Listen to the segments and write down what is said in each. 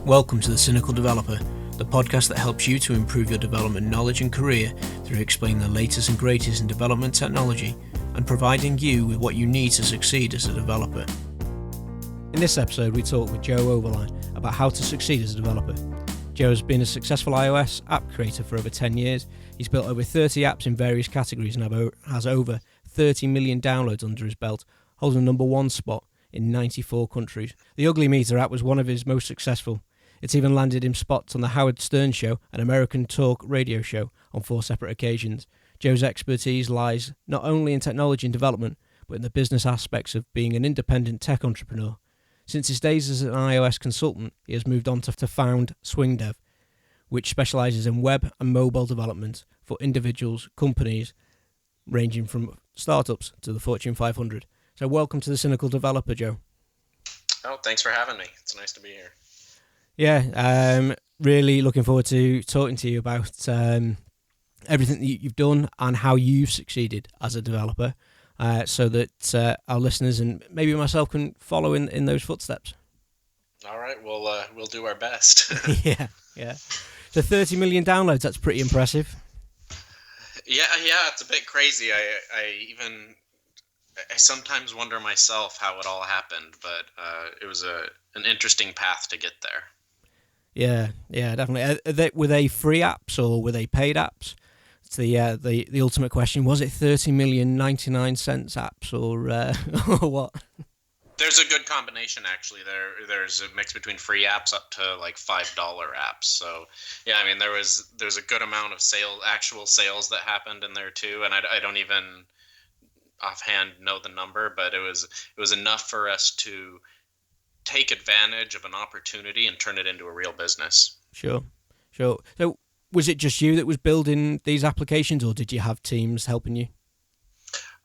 Welcome to The Cynical Developer, the podcast that helps you to improve your development knowledge and career through explaining the latest and greatest in development technology and providing you with what you need to succeed as a developer. In this episode, we talk with Jo Overline about how to succeed as a developer. Jo has been a successful iOS app creator for over 10 years. He's built over 30 apps in various categories and has over 30 million downloads under his belt, holding the number one spot in 94 countries. The Ugly Meter app was one of his most successful. It's even landed him spots on the Howard Stern Show, an American talk radio show, on 4 separate occasions. Jo's expertise lies not only in technology and development, but in the business aspects of being an independent tech entrepreneur. Since his days as an iOS consultant, he has moved on to found SwingDev, which specialises in web and mobile development for individuals, companies, ranging from startups to the Fortune 500. So welcome to The Cynical Developer, Jo. Oh, thanks for having me. It's nice to be here. Yeah, really looking forward to talking to you about everything that you've done and how you've succeeded as a developer, so that our listeners and maybe myself can follow in those footsteps. All right, we'll do our best. Yeah. So 30 million downloads, that's pretty impressive. Yeah, it's a bit crazy. I sometimes wonder myself how it all happened, but it was an interesting path to get there. Yeah, definitely. Were they free apps or were they paid apps? It's the ultimate question. Was it 30,000,099 apps or what? There's a good combination, actually. There's a mix between free apps up to like $5 apps. So yeah, I mean there's a good amount of actual sales that happened in there too, and I don't even offhand know the number, but it was enough for us to take advantage of an opportunity and turn it into a real business. Sure. So was it just you that was building these applications, or did you have teams helping you?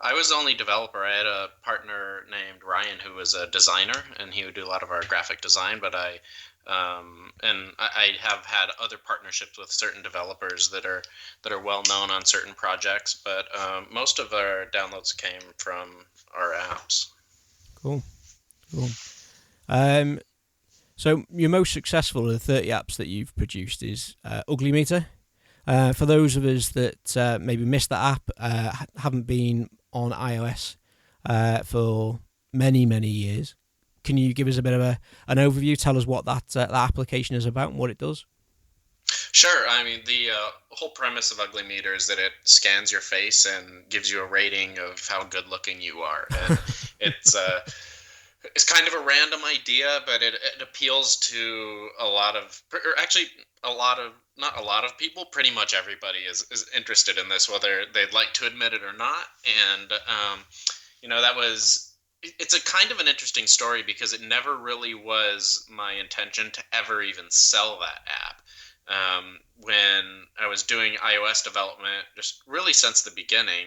I was the only developer. I had a partner named Ryan who was a designer, and he would do a lot of our graphic design, but I have had other partnerships with certain developers that are well known on certain projects, but most of our downloads came from our apps. Cool. So your most successful of the 30 apps that you've produced is Ugly Meter. For those of us that maybe missed that app, haven't been on iOS for many years, can you give us a bit of an overview? Tell us what that application is about and what it does. Sure. I mean, the whole premise of Ugly Meter is that it scans your face and gives you a rating of how good looking you are. And it's kind of a random idea, but it appeals to not a lot of people. Pretty much everybody is interested in this, whether they'd like to admit it or not. And it's a kind of an interesting story because it never really was my intention to ever even sell that app. When I was doing iOS development, just really since the beginning,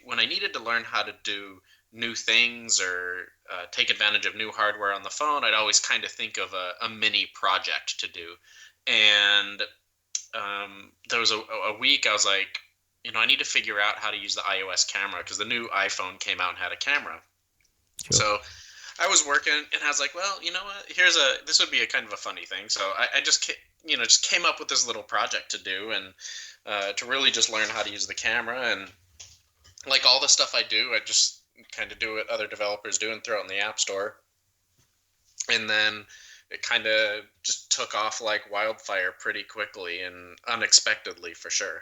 when I needed to learn how to do new things or take advantage of new hardware on the phone, I'd always kind of think of a mini project to do. And there was a week I was like, I need to figure out how to use the iOS camera because the new iPhone came out and had a camera. Sure. So I was working and I was like, well, you know what? This would be a kind of a funny thing. So I just came up with this little project to do and to really just learn how to use the camera. And like all the stuff I do, I just kind of do what other developers do and throw it in the App Store. And then it kind of just took off like wildfire pretty quickly and unexpectedly for sure.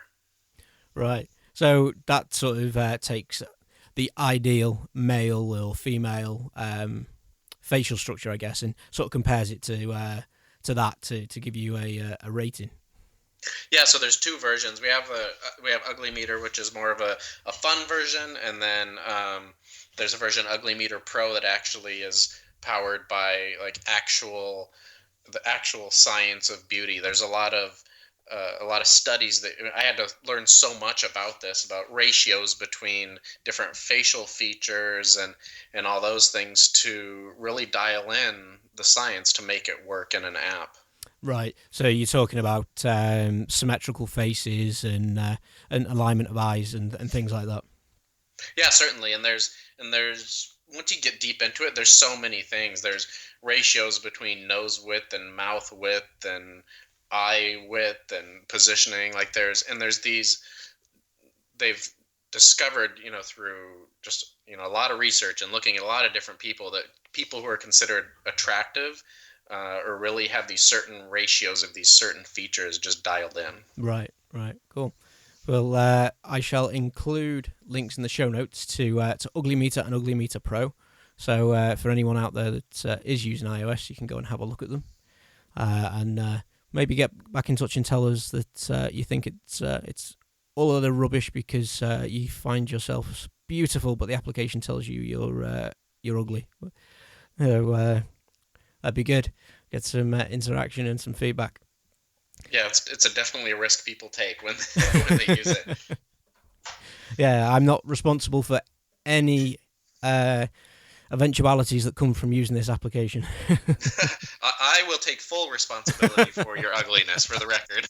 Right. So that sort of takes the ideal male or female facial structure, I guess, and sort of compares it to that to give you a rating. Yeah, so there's 2 versions. We have Ugly Meter, which is more of a fun version, and then there's a version Ugly Meter Pro that actually is powered by like the actual science of beauty. There's a lot of studies that I had to learn so much about ratios between different facial features and all those things to really dial in the science to make it work in an app. Right. So you're talking about symmetrical faces and alignment of eyes and things like that. Yeah, certainly. And there's once you get deep into it, there's so many things. There's ratios between nose width and mouth width and eye width and positioning. Like there's these they've discovered, through just a lot of research and looking at a lot of different people, that people who are considered attractive or really have these certain ratios of these certain features just dialed in. Right, cool. Well, I shall include links in the show notes to Ugly Meter and Ugly Meter Pro. So for anyone out there that is using iOS, you can go and have a look at them, and maybe get back in touch and tell us that you think it's all of the rubbish because you find yourself beautiful, but the application tells you you're ugly. So that'd be good. Get some interaction and some feedback. Yeah, it's definitely a risk people take when when they use it. Yeah, I'm not responsible for any eventualities that come from using this application. I will take full responsibility for your ugliness, for the record,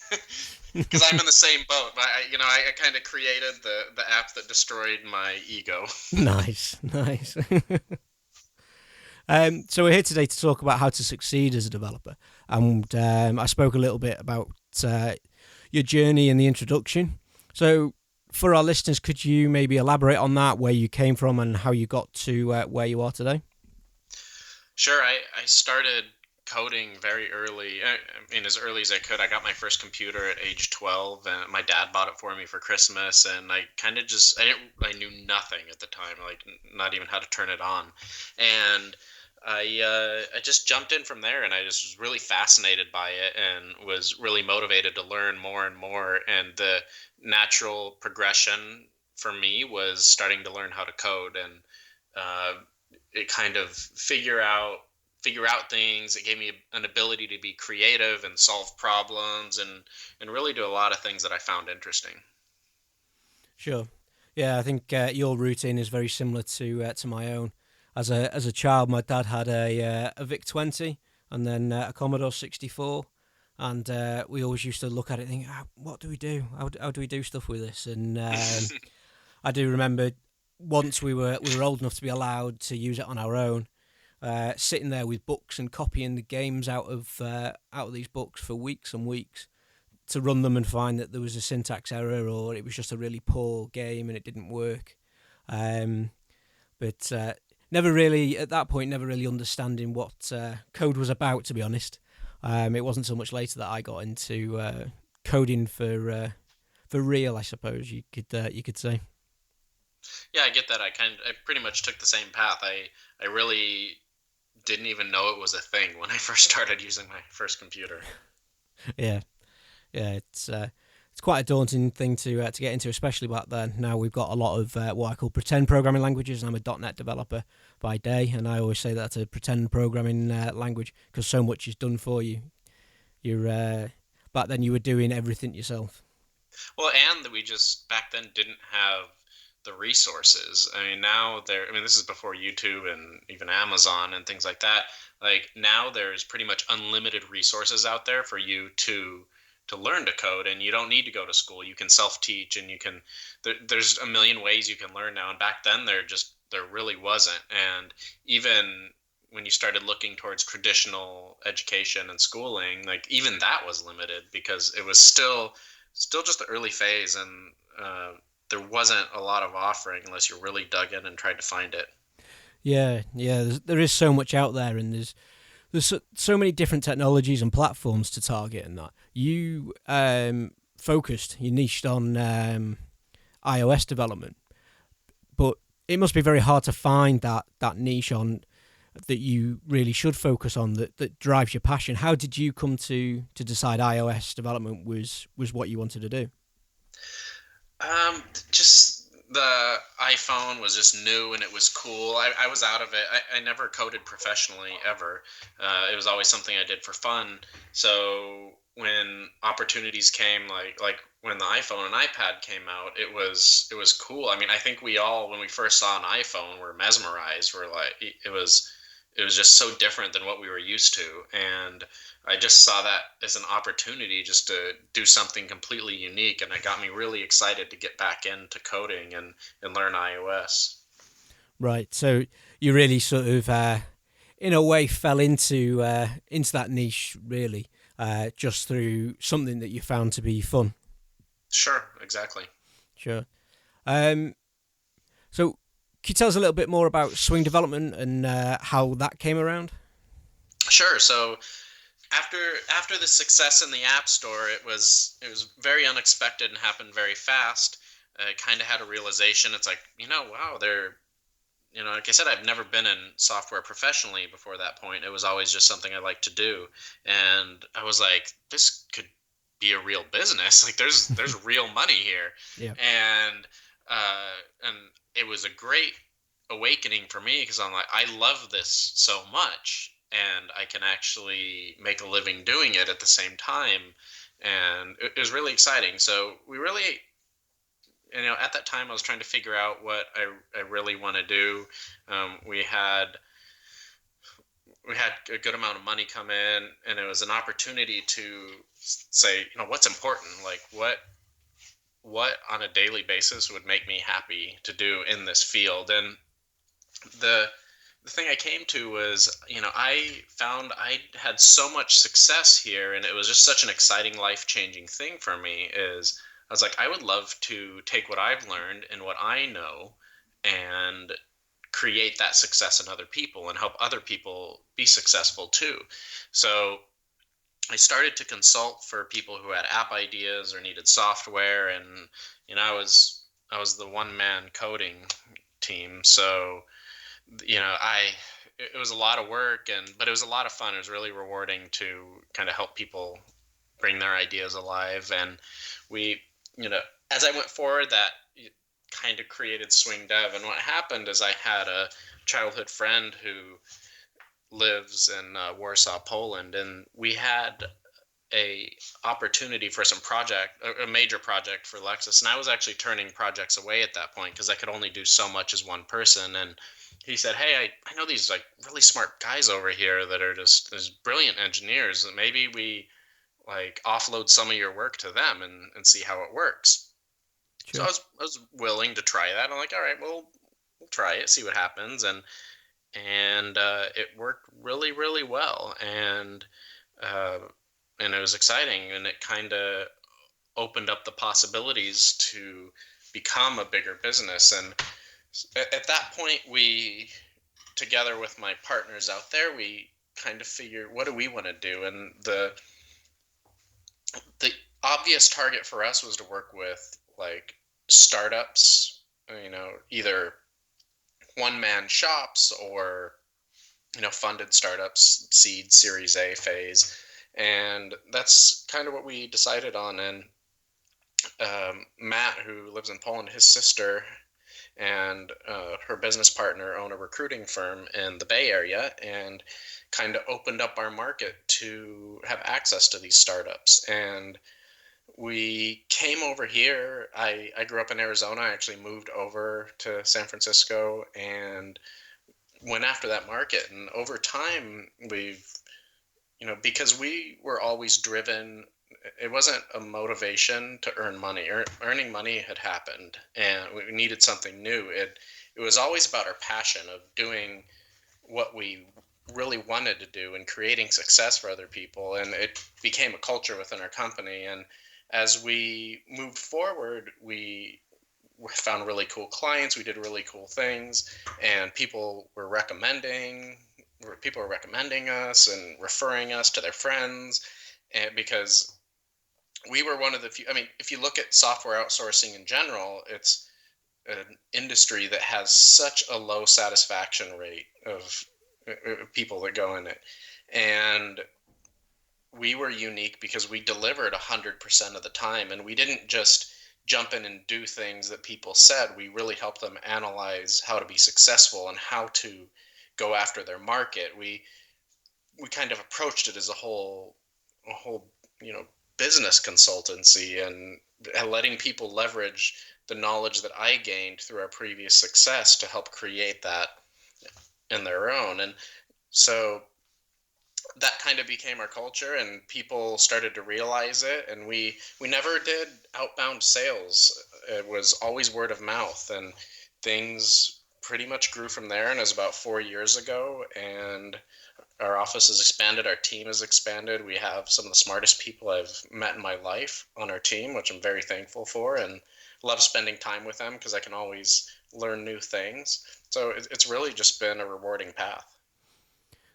because I'm in the same boat. I kind of created the app that destroyed my ego. Nice. So we're here today to talk about how to succeed as a developer, and I spoke a little bit about your journey in the introduction. So for our listeners, could you maybe elaborate on that, where you came from and how you got to where you are today? Sure, I started coding very early. I mean, as early as I could. I got my first computer at age 12, and my dad bought it for me for Christmas. And I kind of I knew nothing at the time, like not even how to turn it on. And I just jumped in from there, and I just was really fascinated by it, and was really motivated to learn more and more. And the natural progression for me was starting to learn how to code, and uh, it kind of figure out things. It gave me an ability to be creative and solve problems, and really do a lot of things that I found interesting. Sure. Yeah, I think your routine is very similar to my own. As a child, my dad had a VIC 20 and then a Commodore 64, and we always used to look at it and think, what do we do? How do we do stuff with this? And I do remember once we were old enough to be allowed to use it on our own, sitting there with books and copying the games out of these books for weeks and weeks to run them and find that there was a syntax error or it was just a really poor game and it didn't work. But never really, at that point, never really understanding what code was about, to be honest. It wasn't so much later that I got into coding for real, I suppose you could say. Yeah, I get that. I pretty much took the same path. I really didn't even know it was a thing when I first started using my first computer. Yeah, it's quite a daunting thing to get into, especially back then. Now we've got a lot of what I call pretend programming languages. I'm a .NET developer by day, and I always say that's a pretend programming language because so much is done for you. You're back then you were doing everything yourself. Well, and that we just back then didn't have the resources. I mean, now this is before YouTube and even Amazon and things like that. Like now there's pretty much unlimited resources out there for you to learn to code, and you don't need to go to school. You can self-teach, and there's a million ways you can learn now. And back then there really wasn't. And even when you started looking towards traditional education and schooling, like even that was limited because it was still just the early phase, and there wasn't a lot of offering unless you really dug in and tried to find it. Yeah. There is so much out there, and there's so many different technologies and platforms to target, and that you you niched on iOS development, but it must be very hard to find that niche on that you really should focus on that drives your passion. How did you come to decide iOS development was what you wanted to do? Just the iPhone was just new and it was cool. I was out of it. I never coded professionally ever. It was always something I did for fun. So when opportunities came, like when the iPhone and iPad came out, it was cool. I mean, I think we all, when we first saw an iPhone, were mesmerized. We're like, it was just so different than what we were used to, and I just saw that as an opportunity just to do something completely unique, and it got me really excited to get back into coding and learn iOS. Right. So you really sort of, in a way, fell into that niche, really, just through something that you found to be fun. Sure, exactly. Sure. Um, so, can you tell us a little bit more about Swing Development and how that came around? Sure. So after the success in the App Store, it was very unexpected and happened very fast. I kind of had a realization. It's like, wow, like I said, I've never been in software professionally before that point. It was always just something I liked to do, and I was like, this could be a real business. Like, there's real money here, Yeah. and it was a great awakening for me because I'm like, I love this so much, and I can actually make a living doing it at the same time, and it was really exciting. So we really, at that time I was trying to figure out what I really want to do. We had a good amount of money come in, and it was an opportunity to say, what's important, like what on a daily basis would make me happy to do in this field. And the thing I came to was, I found I had so much success here, and it was just such an exciting, life-changing thing for me. Is I was like, I would love to take what I've learned and what I know and create that success in other people and help other people be successful too. So I started to consult for people who had app ideas or needed software, and I was the one man coding team. So it was a lot of work, but it was a lot of fun. It was really rewarding to kind of help people bring their ideas alive. And we, as I went forward, that kind of created SwingDev. And what happened is I had a childhood friend who lives in Warsaw, Poland, and we had a opportunity for a major project for Lexus. And I was actually turning projects away at that point because I could only do so much as one person. And he said, hey, I know these like really smart guys over here that are just these brilliant engineers, and maybe we like offload some of your work to them and see how it works. Sure. So I was willing to try that. I'm like, all right, well, we'll try it, see what happens. And it worked really, really well. And it was exciting, and it kind of opened up the possibilities to become a bigger business. And at that point, we, together with my partners out there, we kind of figured, what do we want to do? And the obvious target for us was to work with like startups, either one-man shops or funded startups, seed, Series A phase. And that's kind of what we decided on. And Matt, who lives in Poland, his sister and her business partner own a recruiting firm in the Bay Area, and kind of opened up our market to have access to these startups. And we came over here. I grew up in Arizona. I actually moved over to San Francisco and went after that market. And over time, we've, because we were always driven, it wasn't a motivation to earn money. Earning money had happened, and we needed something new. It was always about our passion of doing what we really wanted to do and creating success for other people. And it became a culture within our company. And as we moved forward, we found really cool clients. We did really cool things, and people were recommending us and referring us to their friends. And because we were one of the few, if you look at software outsourcing in general, it's an industry that has such a low satisfaction rate of people that go in it. And we were unique because we delivered 100% of the time, and we didn't just jump in and do things that people said. We really helped them analyze how to be successful and how to go after their market. We kind of approached it as a whole business consultancy, and letting people leverage the knowledge that I gained through our previous success to help create that in their own. And so that kind of became our culture, and people started to realize it. And we never did outbound sales. It was always word of mouth, and things pretty much grew from there, and it was about 4 years ago. And our office has expanded. Our team has expanded. We have some of the smartest people I've met in my life on our team, which I'm very thankful for, and love spending time with them because I can always learn new things. So it's really just been a rewarding path.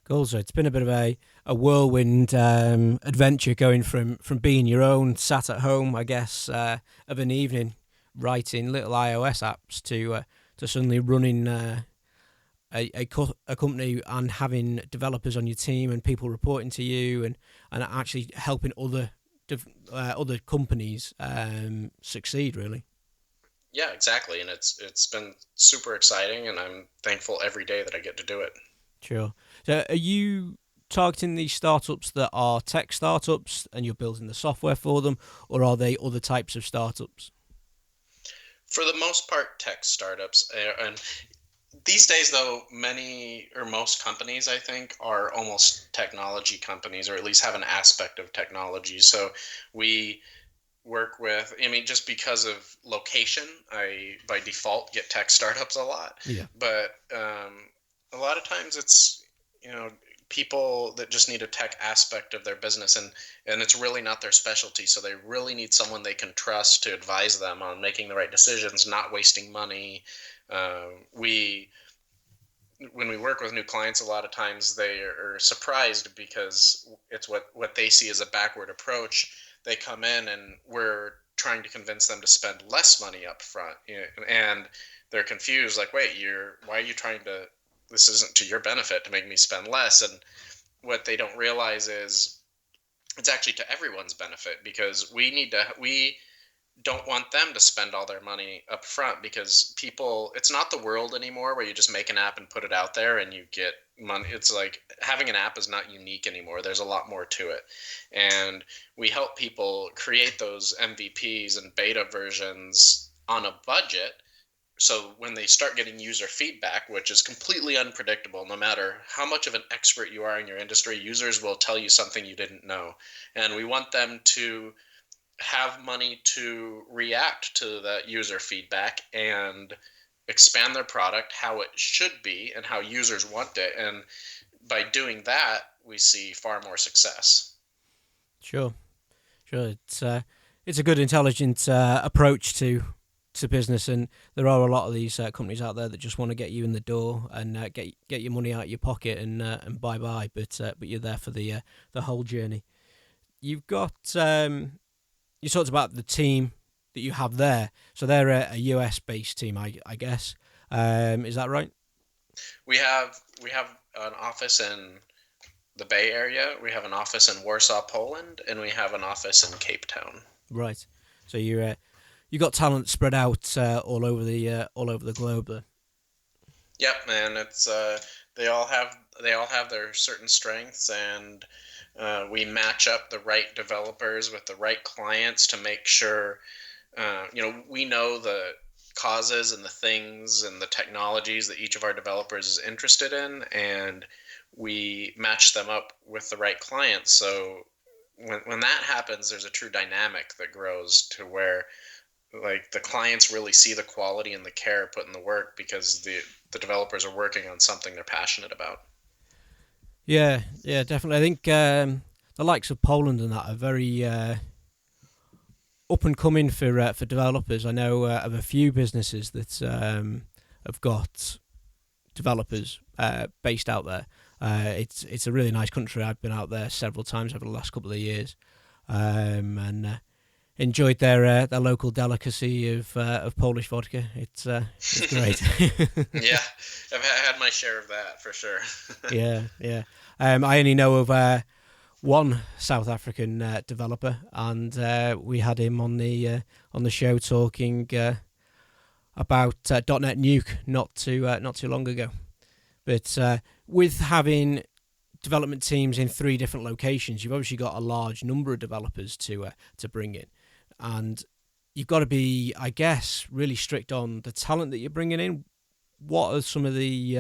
Cool. So it's been a bit of a whirlwind adventure going from being your own, sat at home, I guess, of an evening, writing little iOS apps to suddenly running a company and having developers on your team and people reporting to you and actually helping other companies succeed, really. Yeah, exactly. And it's been super exciting, and I'm thankful every day that I get to do it. Sure. So are you targeting these startups that are tech startups and you're building the software for them, or are they other types of startups? For the most part, tech startups. And these days, though, many or most companies, I think, are almost technology companies, or at least have an aspect of technology. So we work with, I mean, just because of location, I by default get tech startups a lot. Yeah. But a lot of times it's, people that just need a tech aspect of their business, and it's really not their specialty. So they really need someone they can trust to advise them on making the right decisions, not wasting money. We When we work with new clients, a lot of times they are surprised because it's what they see as a backward approach. They come in and we're trying to convince them to spend less money up front, and they're confused, like, wait, why are you trying to, this isn't to your benefit to make me spend less. And what they don't realize is it's actually to everyone's benefit, because we don't want them to spend all their money up front, because people, it's not the world anymore where you just make an app and put it out there and you get money. It's like having an app is not unique anymore. There's a lot more to it. And we help people create those MVPs and beta versions on a budget. So when they start getting user feedback, which is completely unpredictable, no matter how much of an expert you are in your industry, users will tell you something you didn't know. And we want them to have money to react to that user feedback and expand their product how it should be and how users want it. And by doing that, we see far more success. Sure. It's a good, intelligent approach to business, and there are a lot of these companies out there that just want to get you in the door and get your money out of your pocket and bye bye. But you're there for the whole journey. You've got you talked about the team that you have there, so they're a US based team, I guess. Is that right? We have an office in the Bay Area. We have an office in Warsaw, Poland, and we have an office in Cape Town. Right. So you got talent spread out all over the globe there. Yep, man. It's they all have their certain strengths, and we match up the right developers with the right clients to make sure we know the causes and the things and the technologies that each of our developers is interested in, and we match them up with the right clients. So when that happens, there's a true dynamic that grows to where, like, the clients really see the quality and the care put in the work because the developers are working on something they're passionate about. Yeah, definitely. I think the likes of Poland and that are very up and coming for developers. I know of a few businesses that have got developers based out there. It's a really nice country. I've been out there several times over the last couple of years, and enjoyed their local delicacy of Polish vodka. It's great. Yeah, I've had my share of that for sure. Yeah. I only know of one South African developer, and we had him on the show talking about .NET Nuke not too long ago. But with having development teams in 3 different locations, you've obviously got a large number of developers to bring in, and you've got to be, I guess, really strict on the talent that you're bringing in. What are some of the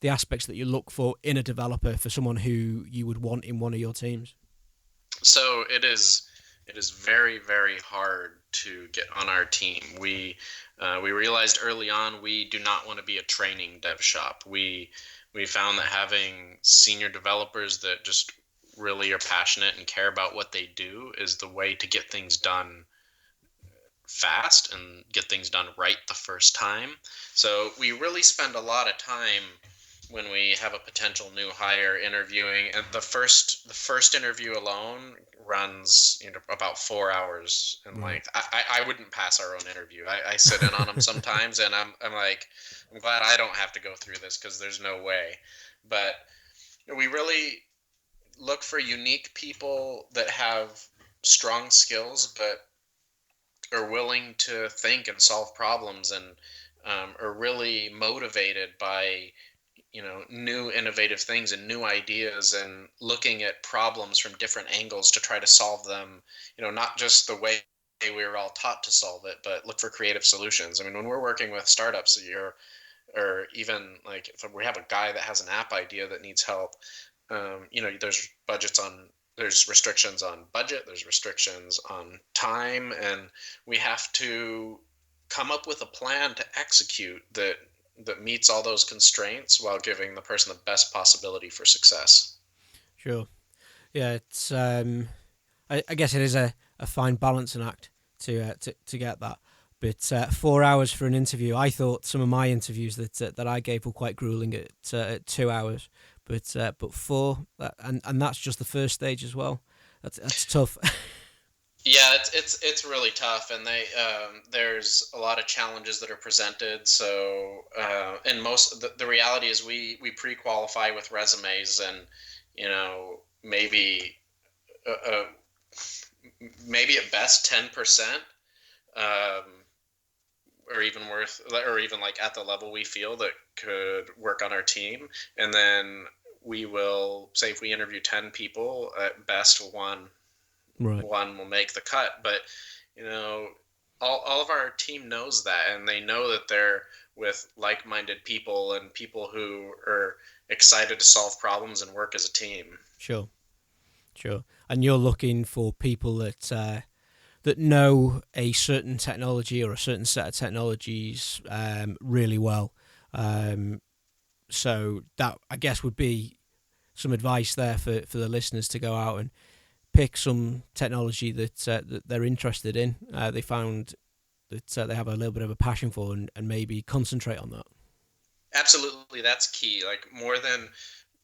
aspects that you look for in a developer for someone who you would want in one of your teams? So it is it is very, very hard to get on our team. We realized early on we do not want to be a training dev shop. We found that having senior developers that just really are passionate and care about what they do is the way to get things done fast and get things done right the first time. So we really spend a lot of time when we have a potential new hire interviewing, and the first interview alone runs about 4 hours, and Right. like I wouldn't pass our own interview. I sit in on them sometimes, and I'm like, I'm glad I don't have to go through this because there's no way. But we really look for unique people that have strong skills but are willing to think and solve problems, and are really motivated by new innovative things and new ideas, and looking at problems from different angles to try to solve them, not just the way we were all taught to solve it, but look for creative solutions. I mean, when we're working with startups, or even like if we have a guy that has an app idea that needs help, there's restrictions on budget, there's restrictions on time, and we have to come up with a plan to execute that meets all those constraints while giving the person the best possibility for success. Sure. Yeah, it's I guess it is a fine balancing act to get that. But 4 hours for an interview, I thought some of my interviews that I gave were quite grueling at 2 hours. But four, and that's just the first stage as well. That's tough. Yeah, it's really tough, and there's a lot of challenges that are presented. So, and the reality is we pre-qualify with resumes, and maybe uh, maybe at best 10%, um, or even like at the level we feel that could work on our team, and then we will say if we interview 10 people, at best Right. one will make the cut. But you know all of our team knows that, and they know that they're with like-minded people and people who are excited to solve problems and work as a team. Sure. Sure. And you're looking for people that know a certain technology or a certain set of technologies really well. Um, so that, I guess, would be some advice there for the listeners to go out and pick some technology that they're interested in. They found that they have a little bit of a passion for, and maybe concentrate on that. Absolutely, that's key. Like, more than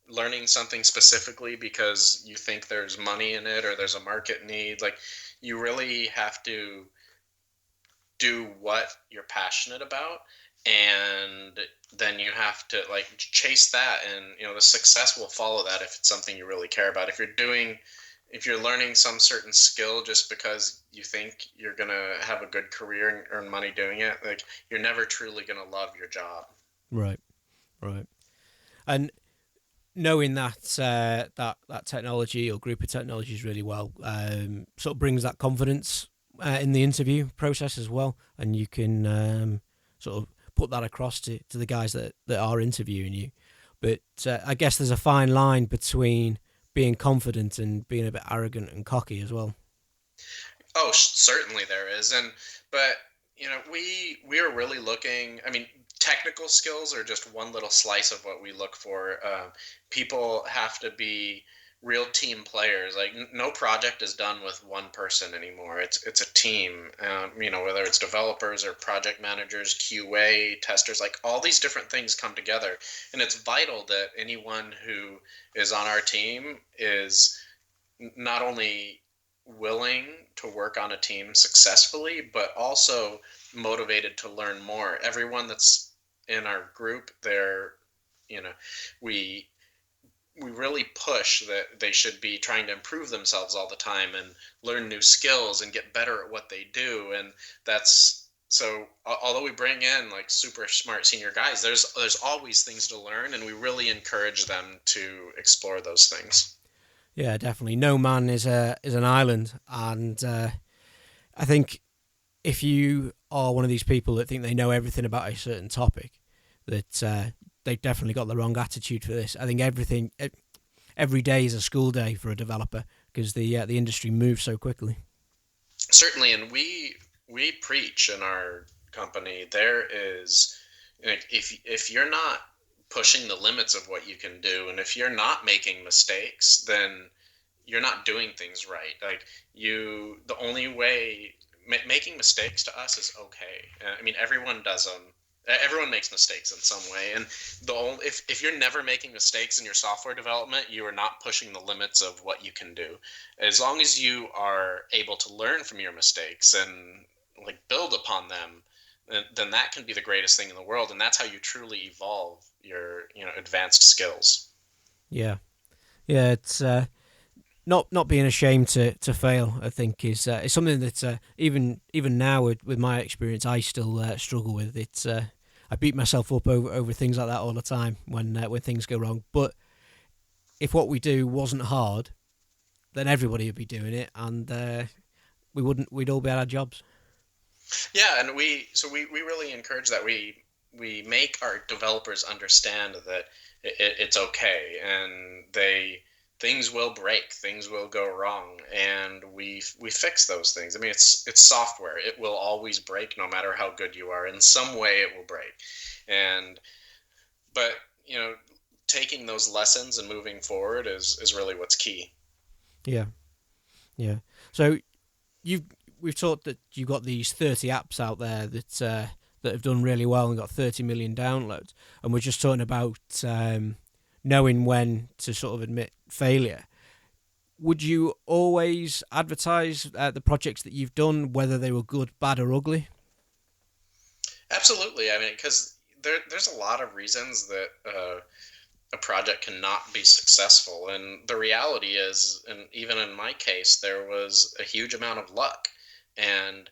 learning something specifically because you think there's money in it or there's a market need, like, you really have to do what you're passionate about, and then you have to like chase that, and the success will follow that if it's something you really care about. If you're learning some certain skill just because you think you're going to have a good career and earn money doing it, like, you're never truly going to love your job. Right. Right. And knowing that technology or group of technologies really well sort of brings that confidence in the interview process as well, and you can sort of put that across to the guys that are interviewing you. But I guess there's a fine line between being confident and being a bit arrogant and cocky as well. Oh, certainly there is. But we are really looking. I mean, technical skills are just one little slice of what we look for. People have to be real team players. Like, no project is done with one person anymore. It's a team. Whether it's developers or project managers, QA, testers, like, all these different things come together, and it's vital that anyone who is on our team is not only willing to work on a team successfully, but also motivated to learn more. Everyone that's in our group, you know, we we really push that they should be trying to improve themselves all the time and learn new skills and get better at what they do. And that's so although we bring in like super smart senior guys, there's always things to learn, and we really encourage them to explore those things. Yeah, definitely. No man is an island, and I think if you are one of these people that think they know everything about a certain topic, that they've definitely got the wrong attitude for this. I think every day is a school day for a developer because the industry moves so quickly. Certainly, and we preach in our company. There is, like, if you're not pushing the limits of what you can do, and if you're not making mistakes, then you're not doing things right. Like, the only way making mistakes to us is okay. I mean, everyone does them. Everyone makes mistakes in some way, and if you're never making mistakes in your software development, you are not pushing the limits of what you can do. As long as you are able to learn from your mistakes and like build upon them, then that can be the greatest thing in the world, and that's how you truly evolve your advanced skills. Yeah, yeah. It's not being ashamed to fail. I think is something that even now with my experience, I still struggle with. It's I beat myself up over things like that all the time when things go wrong. But if what we do wasn't hard, then everybody would be doing it, and we'd all be at our jobs. Yeah, and we really encourage that. We make our developers understand that it's okay, and things will break, things will go wrong, and we fix those things. I mean, it's software. It will always break, no matter how good you are. In some way, it will break, and but taking those lessons and moving forward is really what's key. Yeah, yeah. So you've we've talked that you've got these 30 apps out there that have done really well and got 30 million downloads, and we're just talking about knowing when to sort of admit failure. Would you always advertise the projects that you've done, whether they were good, bad, or ugly? Absolutely. I mean, because there's a lot of reasons that a project cannot be successful. And the reality is, and even in my case, there was a huge amount of luck. And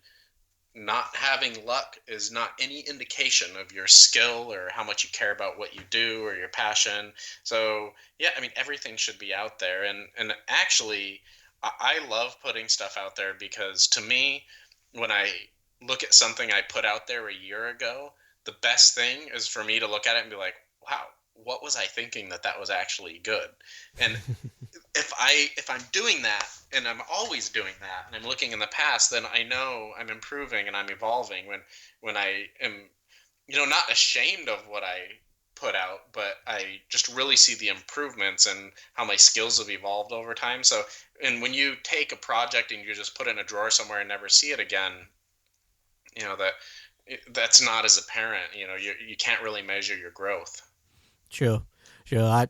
not having luck is not any indication of your skill or how much you care about what you do or your passion. So, yeah, I mean, everything should be out there. And actually, I love putting stuff out there because to me, when I look at something I put out there a year ago, the best thing is for me to look at it and be like, wow, what was I thinking that was actually good? And if I'm doing that, and I'm always doing that, and I'm looking in the past, then I know I'm improving and I'm evolving. When I am, not ashamed of what I put out, but I just really see the improvements and how my skills have evolved over time. So, and when you take a project and you just put it in a drawer somewhere and never see it again, that that's not as apparent. You can't really measure your growth. Sure, sure.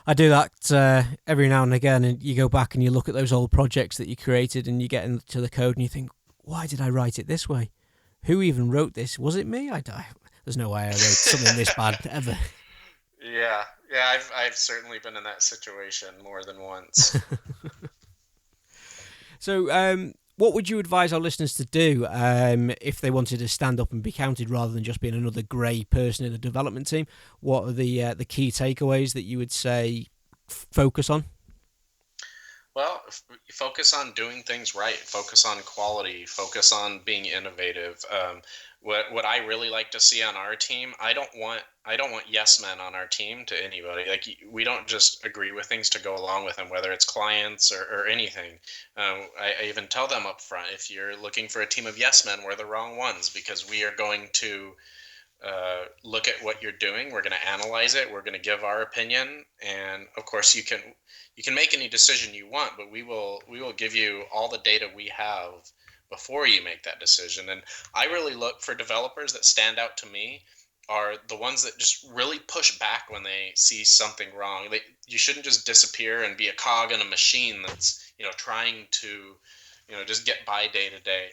I do that every now and again, and you go back and you look at those old projects that you created, and you get into the code and you think, why did I write it this way? Who even wrote this? Was it me? There's no way I wrote something this bad ever. Yeah, yeah, I've certainly been in that situation more than once. So, what would you advise our listeners to do if they wanted to stand up and be counted rather than just being another grey person in a development team? What are the key takeaways that you would say focus on? Well, focus on doing things right. Focus on quality. Focus on being innovative. What I really like to see on our team, I don't want yes men on our team to anybody. Like, we don't just agree with things to go along with them, whether it's clients or anything. I even tell them up front, if you're looking for a team of yes men, we're the wrong ones, because we are going to look at what you're doing. We're going to analyze it. We're going to give our opinion, and of course, you can make any decision you want, but we will give you all the data we have before you make that decision. And I really look for developers that stand out to me are the ones that just really push back when they see something wrong. You shouldn't just disappear and be a cog in a machine that's trying to just get by day to day.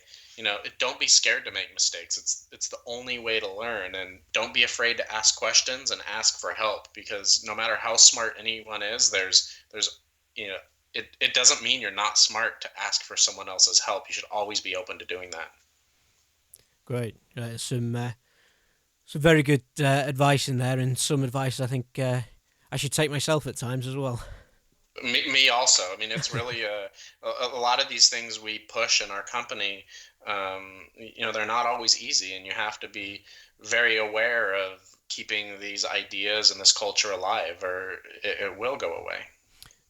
Don't be scared to make mistakes. It's the only way to learn, and don't be afraid to ask questions and ask for help, because no matter how smart anyone is, there's it doesn't mean you're not smart to ask for someone else's help. You should always be open to doing that. Great. Some very good advice in there, and some advice I think I should take myself at times as well. Me also. I mean, it's really a lot of these things we push in our company. They're not always easy, and you have to be very aware of keeping these ideas and this culture alive, or it will go away.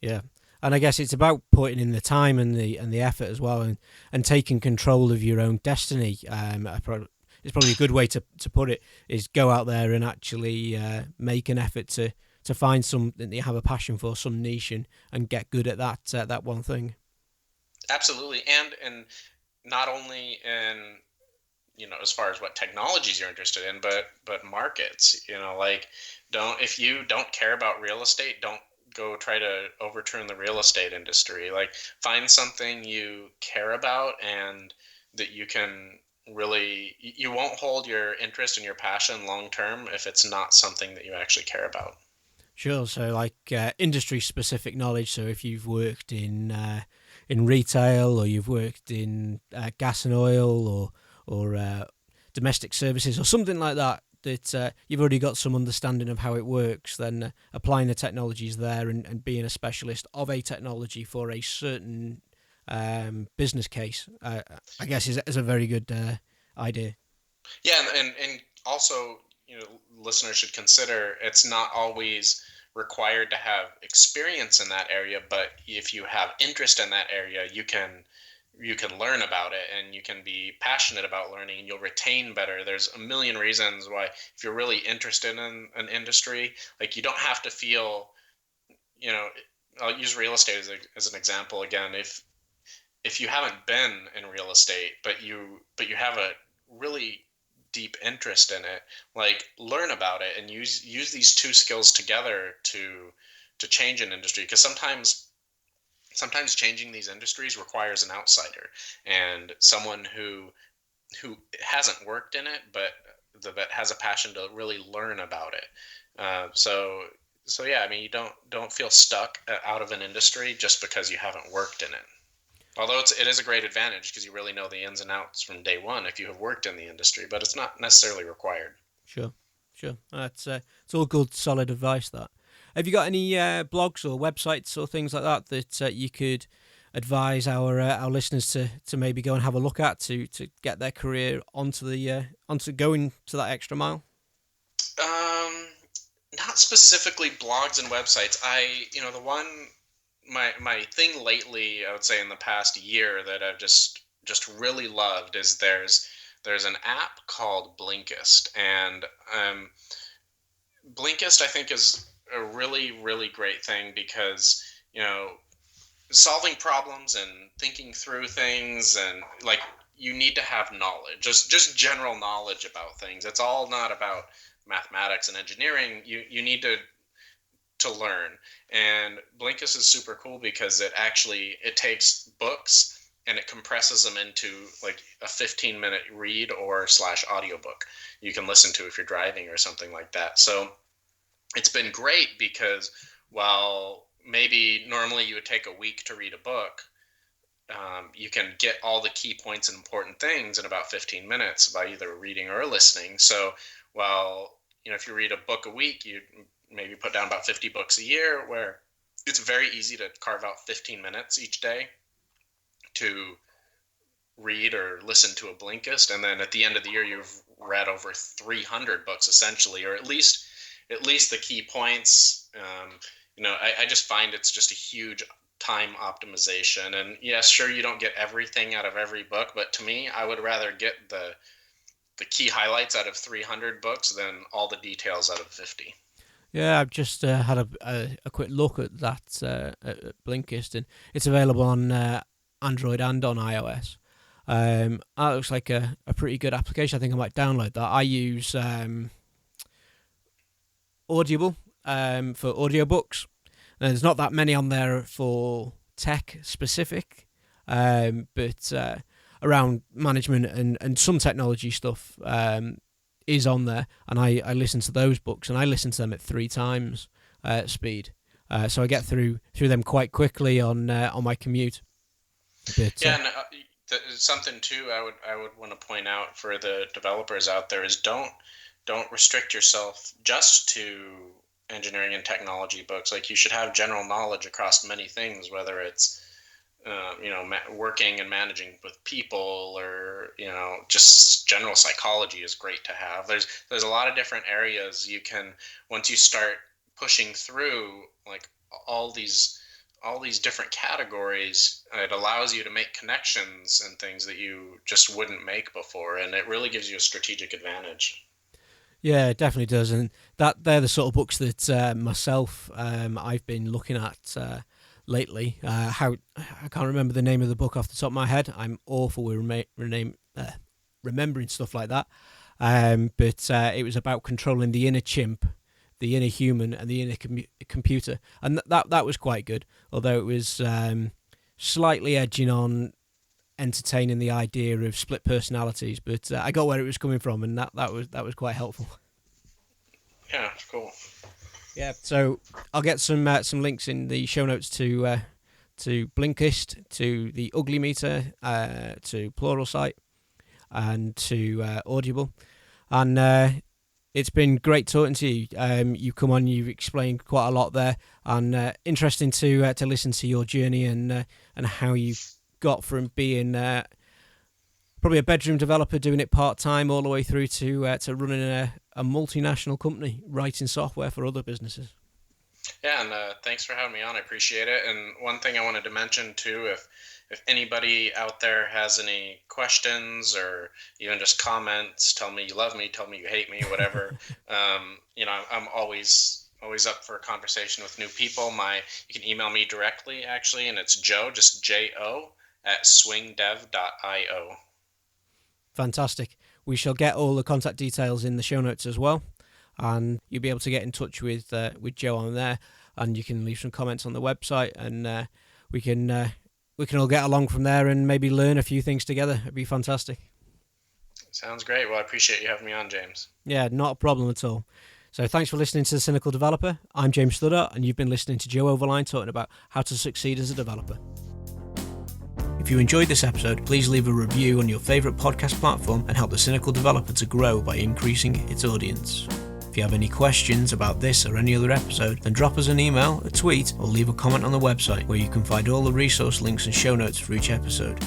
Yeah. And I guess it's about putting in the time and the effort as well, and taking control of your own destiny. It's probably a good way to put it, is go out there and actually make an effort to find something that you have a passion for, some niche, and get good at that one thing. Absolutely. And not only in, as far as what technologies you're interested in, but markets, like, don't if you don't care about real estate, don't go try to overturn the real estate industry. Like, find something you care about and that you can really, you won't hold your interest and your passion long term if it's not something that you actually care about. Sure. So, like industry specific knowledge. So, if you've worked in retail, or you've worked in gas and oil, or domestic services, or something like that, that you've already got some understanding of how it works, then applying the technologies there, and being a specialist of a technology for a certain business case, I guess is a very good idea. Yeah, and also, listeners should consider it's not always required to have experience in that area, but if you have interest in that area, you can learn about it, and you can be passionate about learning, and you'll retain better. There's a million reasons why, if you're really interested in an industry, like, you don't have to feel, you know, I'll use real estate as an example again. If you haven't been in real estate, but you have a really deep interest in it, like, learn about it and use these two skills together to change an industry, because sometimes changing these industries requires an outsider, and someone who hasn't worked in it, but that has a passion to really learn about it. So yeah, I mean, you don't feel stuck out of an industry just because you haven't worked in it. Although it is a great advantage because you really know the ins and outs from day one if you have worked in the industry, but it's not necessarily required. Sure, sure. That's it's all good, solid advice. That. Have you got any blogs or websites or things like that that you could advise our listeners to maybe go and have a look at, to get their career onto going to that extra mile? Um, Not specifically blogs and websites. The one, my thing lately, I would say in the past year, that I've just really loved is there's an app called Blinkist, and Blinkist, I think, is a really, really great thing because, solving problems and thinking through things, and, like, you need to have knowledge, just general knowledge about things. It's all not about mathematics and engineering. You need to learn. And Blinkist is super cool because it takes books and it compresses them into, like, a 15-minute read or slash audiobook you can listen to if you're driving or something like that. So it's been great because, while maybe normally you would take a week to read a book, you can get all the key points and important things in about 15 minutes by either reading or listening. So, while, if you read a book a week, you maybe put down about 50 books a year, where it's very easy to carve out 15 minutes each day to read or listen to a Blinkist, and then at the end of the year you've read over 300 books essentially, or at least the key points. I just find it's just a huge time optimization. And yes, sure, you don't get everything out of every book, but to me, I would rather get the key highlights out of 300 books than all the details out of 50. Yeah, I've just had a quick look at that at Blinkist, and it's available on Android and on iOS. That looks like a pretty good application. I think I might download that. I use Audible for audiobooks. Now, there's not that many on there for tech specific, but around management and some technology stuff is on there, and I listen to those books, and I listen to them at 3 times speed, so I get through them quite quickly on my commute. But Yeah, and something too I would want to point out for the developers out there is, don't restrict yourself just to engineering and technology books. Like, you should have general knowledge across many things, whether it's working and managing with people, or, just general psychology is great to have. There's a lot of different areas you can, once you start pushing through, like, all these all these different categories, it allows you to make connections and things that you just wouldn't make before, and it really gives you a strategic advantage. Yeah, it definitely does, and they're the sort of books that myself I've been looking at lately. How I can't remember the name of the book off the top of my head. I'm awful with remembering stuff like that. But it was about controlling the inner chimp, the inner human, and the inner computer, and that was quite good. Although it was slightly edging on entertaining the idea of split personalities, but I got where it was coming from, and that was quite helpful. Yeah, cool. Yeah, so I'll get some links in the show notes to Blinkist, to the Ugly Meter, to Pluralsight, and to Audible, and it's been great talking to you. You come on, you've explained quite a lot there, and interesting to listen to your journey and how you got from being probably a bedroom developer doing it part-time all the way through to running a multinational company writing software for other businesses. Yeah, and thanks for having me on. I appreciate it. And one thing I wanted to mention too, if anybody out there has any questions or even just comments, tell me you love me, tell me you hate me, whatever. I'm always up for a conversation with new people. You can email me directly actually, and it's Joe, just JO at swingdev.io. Fantastic. We shall get all the contact details in the show notes as well, and you'll be able to get in touch with Joe on there, and you can leave some comments on the website, and we can all get along from there and maybe learn a few things together. It'd be fantastic. Sounds great. Well, I appreciate you having me on, James. Yeah, not a problem at all. So thanks for listening to The Cynical Developer. I'm James Stoddart, and you've been listening to Jo Overline talking about how to succeed as a developer. If you enjoyed this episode, please leave a review on your favourite podcast platform and help The Cynical Developer to grow by increasing its audience. If you have any questions about this or any other episode, then drop us an email, a tweet, or leave a comment on the website, where you can find all the resource links and show notes for each episode.